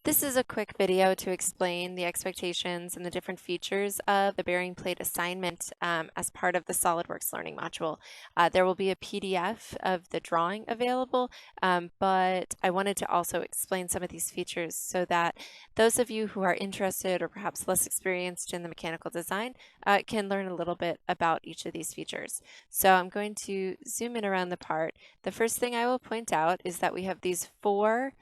This is a quick video to explain the expectations and the different features of the bearing plate assignment as part of the SOLIDWORKS learning module. There will be a PDF of the drawing available, but I wanted to also explain some of these features so that those of you who are interested or perhaps less experienced in the mechanical design can learn a little bit about each of these features. So I'm going to zoom in around the part. The first thing I will point out is that we have these four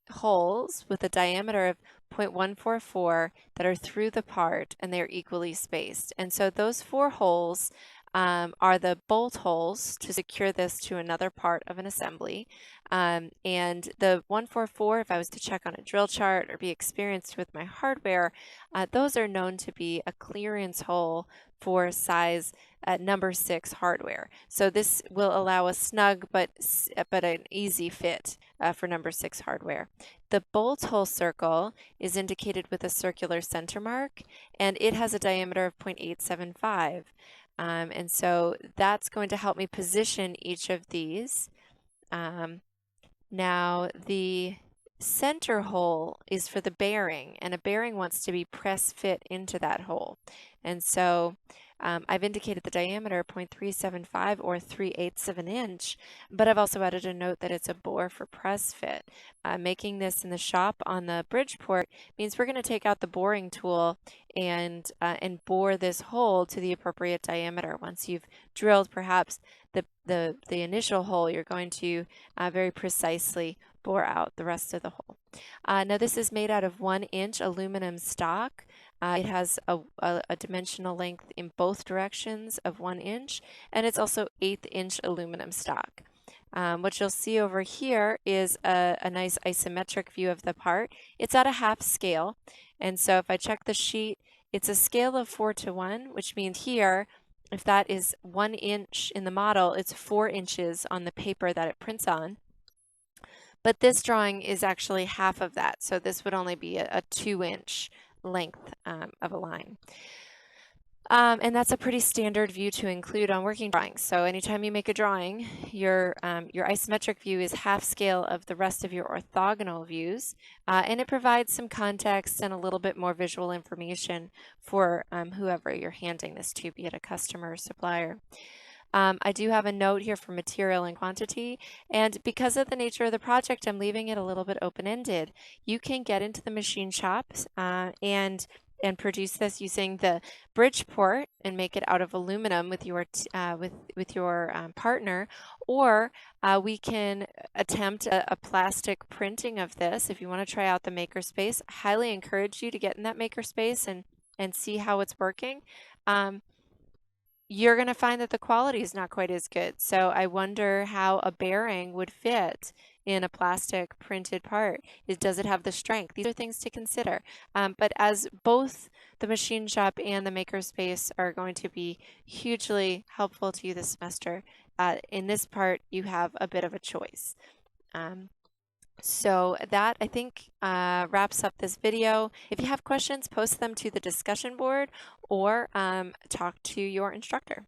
holes with a diameter of 0.144 that are through the part, and they're equally spaced. And so those four holes are the bolt holes to secure this to another part of an assembly. And the 144, if I was to check on a drill chart or be experienced with my hardware, those are known to be a clearance hole for size number 6 hardware. So this will allow a snug but an easy fit for number 6 hardware. The bolt hole circle is indicated with a circular center mark, and it has a diameter of 0.875. And so that's going to help me position each of these. Now the center hole is for the bearing, and a bearing wants to be press fit into that hole. And so I've indicated the diameter 0.375 or 3/8 of an inch, but I've also added a note that it's a bore for press fit. Making this in the shop on the Bridgeport means we're going to take out the boring tool and bore this hole to the appropriate diameter. Once you've drilled perhaps the initial hole, you're going to very precisely bore out the rest of the hole. Now this is made out of 1-inch aluminum stock. It has a dimensional length in both directions of 1 inch, and it's also 1/8-inch aluminum stock. What you'll see over here is a nice isometric view of the part. It's at a half scale, and so if I check the sheet, it's a scale of 4:1, which means here, if that is 1 inch in the model, it's 4 inches on the paper that it prints on. But this drawing is actually half of that, so this would only be a 2-inch length of a line. And that's a pretty standard view to include on working drawings. So anytime you make a drawing, your isometric view is half scale of the rest of your orthogonal views, and it provides some context and a little bit more visual information for whoever you're handing this to, be it a customer or supplier. I do have a note here for material and quantity, and because of the nature of the project, I'm leaving it a little bit open-ended. You can get into the machine shops and produce this using the Bridgeport and make it out of aluminum with your partner, or we can attempt a plastic printing of this. If you want to try out the makerspace, I highly encourage you to get in that makerspace and see how it's working. You're going to find that the quality is not quite as good. So I wonder how a bearing would fit in a plastic printed part. Does it have the strength? These are things to consider. But as both the machine shop and the makerspace are going to be hugely helpful to you this semester, in this part you have a bit of a choice. So that, I think, wraps up this video. If you have questions, post them to the discussion board or talk to your instructor.